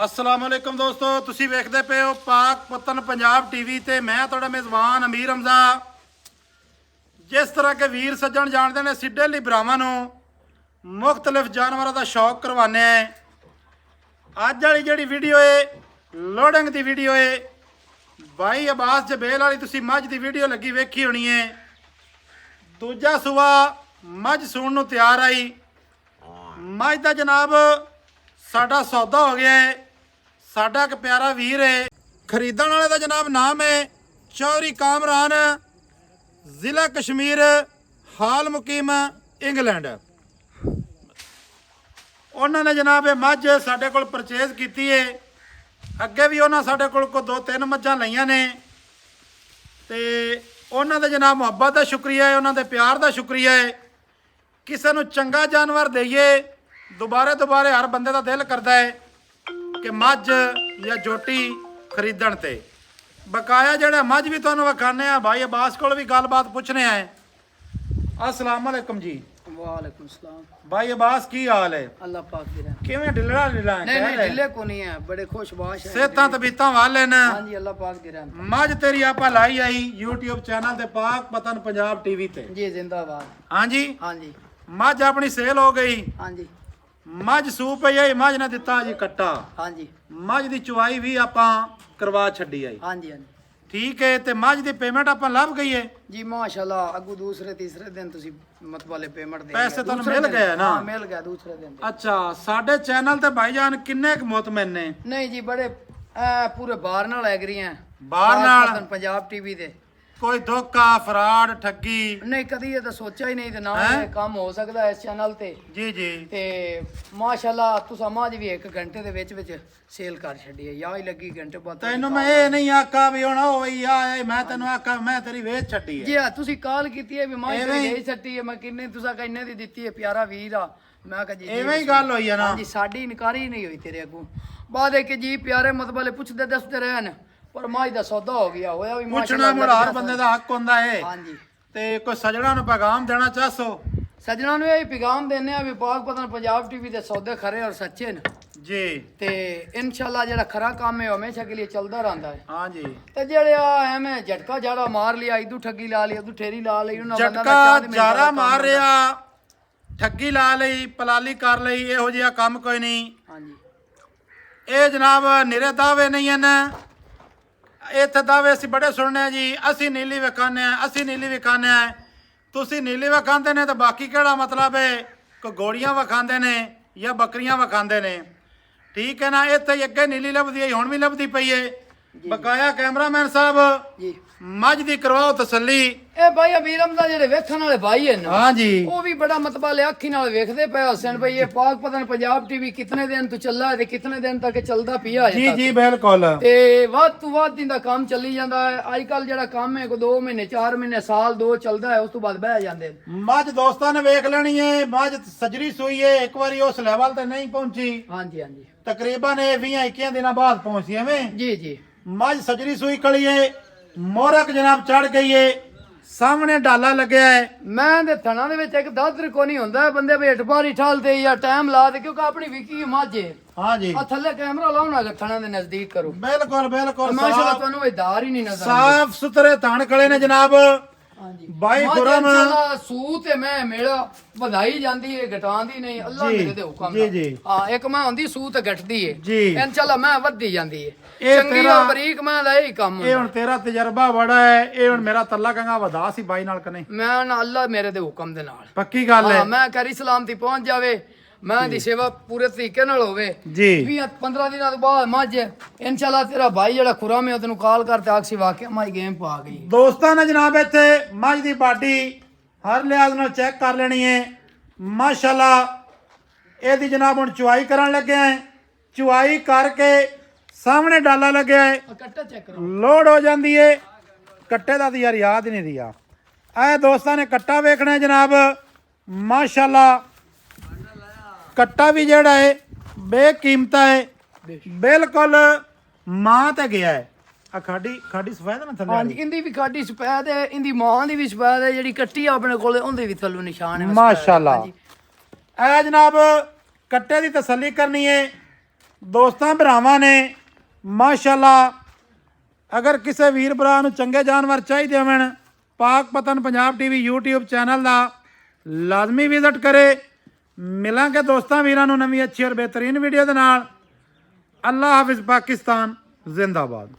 अस्सलाम वालेकुम दोस्तों, तुसी वेखदे पे हो पाक पतन पंजाब टीवी ते मैं तुहाडा मेज़बान अमीर हमजा। जिस तरह के वीर सज्जन जानते हैं सिद्धे ਲਈ ਭਰਾਵਾਂ ਨੂੰ मुख्तलिफ जानवरों का शौक करवाने हैं। अज वाली जी वीडियो है लोडिंग की वीडियो है। भाई अब्बास जबेल वाली तुसी मझ की वीडियो लगी वेखी होनी है। दूजा सुबह मझ सूण नूं तैयार आई। मझ का जनाब साडा सौदा हो गया है। साडा एक प्यारा वीर है, खरीदण वाले का जनाब नाम है चौधरी कामरान, जिला कश्मीर, हाल मुकीम इंग्लैंड। उन्होंने जनाब ये मझ साडे कोल परचेज की है। अगे भी उन्होंने साडे कोल को 2-3 मझां लईआं ने ते उन्हों दे जनाब मुहब्बत का शुक्रिया है, उन्होंने प्यार का शुक्रिया है। किसी नूं चंगा जानवर दईए दोबारे दोबारे हर बंदे का दिल करता है कि मझ या जोटी खरीदण ते। बकाया जड़ा मझ भी तुहानूं विखाने आ। भाई अब्बास कोल भी गलबात पूछने आए। अस्सलाम वालेकुम जी। वालेकुम सलाम। भाई अब्बास की हाल है? अल्लाह पाक दी रहमत। किवें ढिलड़ा ढिला है? नहीं ढिले को नहीं है, बड़े खुशबाश है। सेहतां तबीयतां वाले न? हां जी अल्लाह पाक दी रहमत। मझ तेरी आपा लाई आई यूट्यूब चैनल ते पाक पतन पंजाब टीवी ते। जी जिंदाबाद। हाँ जी, हां जी मझ अपनी सेल हो गई। हां जी मझ सू पई आई, मझ ने दिता जी कट्टा। हां जी मझ दी चुवाई भी आपां करवा छड्डी आई। हां जी हां जी ठीक है, ते मझ दी पेमेंट आपां लभ गई है। जी माशाल्लाह। अगू दूसरे तीसरे दिन तुसी मत वाले पेमेंट दे पैसे तुहानूं मिल गए ना? हां मिल गया दूसरे दिन। अच्छा, साडे चैनल ते भाईजान किन्ने क मुतमिन ने? नहीं जी बड़े पूरे बाहर नाल एग्री हैं। बाहर नाल? पंजाब टीवी दे कोई धोखा फ्रॉड ठगी? नहीं कदी ये तो सोचा ही नहीं ते ना हैं? ये काम हो सकदा इस चैनल ते। जी जी। ते माशाल्लाह तुसा मां जी भी 1 घंटे दे विच सेल कर छड्डी है। या ही लगी घंटे बाद तैनूं मैं ये नहीं आका भी हुण होई आ, मैं तैनूं आका मैं तेरी वेच छड्डी है। जी हाँ तुसी कॉल कीती है भी मां एवें ही? जी छड्डी है। मैं किन्ने तुसा किन्ने दी दित्ती है? प्यारा वीर आ। मैं कहा जी एवें ही गल होई है ना? हां जी साडी इनकारी नहीं हुई तेरे अगू। बाद है कि जी प्यारे मतबले पुछदे दसदे रहन पर मां दा सौदा हो गया होया भी पुछना मुड़ा हर बंदे दा हक हुंदा है। हां जी ते कोई सजणा नूं पैगाम देना चाहसो? सजना नु यही पैगाम देने आ भी पाक पतन पंजाब टीवी दे सौदे खरे और सच्चे न जी। ते इंशाल्लाह जेड़ा खरा काम है हमेशा के लिए चलदा रहंदा है। हाँ जी। ते जेड़े आ एवें झटका जाड़ा मार लिया, इदू ठगी ला ली, उदू ठेरी ला ली, उन्हां बंदा झटका जारा मार रिया, ठगी ला लई, पलाली कर लई, इहो जिहा काम कोई नहीं। हां जी ਇਹ ਜਨਾਬ ਨਿਰੇ ਦਾਅਵੇ ਨਹੀਂ ਹਨ। ਇੱਥੇ ਦਾਅਵੇ ਅਸੀਂ ਬੜੇ ਸੁਣਨੇ ਜੀ, ਅਸੀਂ ਨੀਲੀ ਵਿਖਾਉਂਦੇ ਹਾਂ, ਅਸੀਂ ਨੀਲੀ ਵਿਖਾਉਂਦੇ ਹਾਂ। ਤੁਸੀਂ ਨੀਲੀ ਵਿਖਾਉਂਦੇ ਨੇ ਤਾਂ ਬਾਕੀ ਕਿਹੜਾ ਮਤਲਬ ਹੈ? ਕੋਈ ਗੋੜੀਆਂ ਵਿਖਾਉਂਦੇ ਨੇ ਜਾਂ ਬੱਕਰੀਆਂ ਵਿਖਾਉਂਦੇ ਨੇ। ਠੀਕ ਹੈ ਨਾ? ਇੱਥੇ ਅੱਗੇ ਨੀਲੀ ਲੱਭਦੀ ਹੈ, ਹੁਣ ਵੀ ਲੱਭਦੀ ਪਈ ਹੈ। ਬਕਾਇਆ ਕੈਮਰਾਮੈਨ ਸਾਹਿਬ जी ਮੱਝ ਦੀ ਕਰਵਾਓ ਤਸੱਲੀ। ए भाई अमीरम दा जेड़े वेखण वाले भाई हैं ना हाँ जी। वो भी बड़ा मतबा ले अखी नाल वेखदे पे हसन भाई ये पाक पतन पंजाब टीवी कितने दिन तो चला है ते कितने दिन तक चलदा पिया है। जी जी बिल्कुल। ते वध तो वध इंदा काम चली जांदा है। आजकल जेड़ा काम है को 2 महीने 4 महीने साल 2 चलदा है, उस तो बाद बह जांदे। ਮੱਝ ਦੋਸਤਾਂ ਨੇ ਵੇਖ ਲੈਣੀ ਹੈ। ਮੱਝ ਸਜਰੀ ਸੂਈ ਹੈ, ਇੱਕ ਵਾਰੀ ਉਸ ਲੈਵਲ ਤੇ ਨਹੀਂ ਪਹੁੰਚੀ, हां जी हां जी ਤਕਰੀਬਨ 20-21 ਦਿਨਾਂ ਬਾਅਦ ਪਹੁੰਚੀ ਐਵੇਂ। जी जी मझ सजरी सुई कड़ी है, मोरक जनाब चढ़ गई है, सामने डाला लग्या है। मैं दे थणा दे विच एक दादर को नहीं हुंदा बंदे हेठ बारी ठालदे या टाइम ला दे क्योंकि अपनी विकी माझे हाँ जी आ थल्ले कैमरा लाओ ना थणा दे नजदीक करो। बिल्कुल बिल्कुल। माशाल्लाह ਤੁਹਾਨੂੰ ਇਹ ਧਾਰ ਹੀ ਨਹੀਂ ਨਜ਼ਰ साफ सुथरे तान खड़े ने जनाब। ਹਾਂਜੀ भाई खुरम ਸੂ ਤੇ ਮੈਂ ਮੇਰਾ ਵਧਾਈ ਜਾਂਦੀ ਹੈ ਘਟਾਉਂਦੀ ਨਹੀਂ। ਅੱਲਾਹ ਜੀ, ਮੇਰੇ ਦੇ ਹੁਕਮ ਜੀ, ਨਾਲ। ਜੀ। ਹਾਂ ਇੱਕ ਮੈਂ ਹੁੰਦੀ ਸੂ ਤੇ ਘਟਦੀ ਹੈ ਜੀ। ਇਨਸ਼ਾਅੱਲਾ ਮੈਂ ਵੱਧਦੀ ਜਾਂਦੀ ਹੈ। ਇਹ ਚੰਗੀ ਤੇਰਾ- ਔਰ ਬਰੀਕ ਮੈਂ ਦਾ ਇਹੀ ਕੰਮ ये हुण तेरा तजर्बा बड़ा है। ये हुण मेरा तल्ला कंगा वधा सी बाई नाल कने ਮੈਂ ਨਾ ਅੱਲਾਹ ਮੇਰੇ ਦੇ ਹੁਕਮ ਦੇ ਨਾਲ। पक्की गल है ਹਾਂ ਮੈਂ ਕਰੀ ਸਲਾਮਤੀ ਪਹੁੰਚ ਜਾਵੇ, ਮੈਂ ਦੀ ਸੇਵਾ ਪੂਰੇ ਤਰੀਕੇ ਨਾਲ ਹੋਵੇ। जी। 20-15 ਦਿਨਾਂ ਤੋਂ ਬਾਅਦ ਮੱਝ ਇਨਸ਼ਾਅੱਲਾ ਤੇਰਾ ਭਾਈ ਜਿਹੜਾ ਖੁਰਾਮ ਹੈ ਤੈਨੂੰ ਕਾਲ ਕਰਤੇ ਆਖੀ ਵਾਕਿਆ ਮਾਈ ਗੇਮ ਪਾ ਗਈ। ਦੋਸਤਾਂ ਨੇ ਜਨਾਬ ਇੱਥੇ ਮੱਝ ਦੀ ਬਾਡੀ ਹਰ ਲਿਹਾਜ਼ ਨਾਲ ਚੈੱਕ ਕਰ ਲੈਣੀ ਹੈ। ਮਾਸ਼ਾਅੱਲਾ ਇਹਦੀ ਜਨਾਬ ਹੁਣ ਚੁਆਈ ਕਰਨ ਲੱਗੇ ਆ। ਚੁਆਈ ਕਰਕੇ ਸਾਹਮਣੇ ਡਾਲਾ ਲੱਗਿਆ ਹੈ, ਕੱਟਾ ਚੈੱਕ ਕਰੋ। ਲੋਡ ਹੋ ਜਾਂਦੀ ਹੈ। ਕੱਟੇ ਦਾ ਤਾਂ ਯਾਰ ਯਾਦ ਹੀ ਨਹੀਂ ਦਿਆ। ਇਹ ਦੋਸਤਾਂ ਨੇ ਕੱਟਾ ਵੇਖਣਾ ਹੈ ਜਨਾਬ। ਮਾਸ਼ਾਅੱਲਾ ਕੱਟਾ ਵੀ ਜਿਹੜਾ ਹੈ ਬੇਕੀਮਤ ਹੈ, ਬਿਲਕੁਲ ਮਾਂ ਤੇ ਗਿਆ ਹੈ। ਆ ਖਾਡੀ ਸਫੈਦ ਨਾ ਥੱਲੇ ਹਾਂਜੀ ਇੰਦੀ ਵੀ ਖਾਡੀ ਸਫੈਦ ਹੈ, ਇੰਦੀ ਮਾਂ ਦੀ ਵੀ ਸਫੈਦ ਹੈ, ਜਿਹੜੀ ਕੱਟੀ ਆ ਆਪਣੇ ਕੋਲੇ ਉਹਦੇ ਵੀ ਥੱਲੋਂ ਨਿਸ਼ਾਨ ਹੈ ਮਾਸ਼ਾਅੱਲਾ। ਇਹ ਜਨਾਬ ਕੱਟੇ ਦੀ ਤਸੱਲੀ ਕਰਨੀ ਹੈ। ਦੋਸਤਾਂ ਭਰਾਵਾਂ ਨੇ ਮਾਸ਼ਾਅੱਲਾ ਅਗਰ ਕਿਸੇ ਵੀਰ ਭਰਾ ਨੂੰ ਚੰਗੇ ਜਾਨਵਰ ਚਾਹੀਦੇ ਹੋਣ ਪਾਕ ਪਤਨ ਪੰਜਾਬ ਟੀਵੀ YouTube ਚੈਨਲ ਦਾ ਲਾਜ਼ਮੀ ਵਿਜ਼ਿਟ ਕਰੇ। ਮਿਲਾਂਗੇ ਦੋਸਤਾਂ ਵੀਰਾਂ ਨੂੰ ਨਵੀਂ ਅੱਛੀ ਔਰ ਬਿਹਤਰੀਨ ਵੀਡੀਓ ਦੇ ਨਾਲ। ਅੱਲਾ ਹਾਫਿਜ਼। ਪਾਕਿਸਤਾਨ ਜ਼ਿੰਦਾਬਾਦ।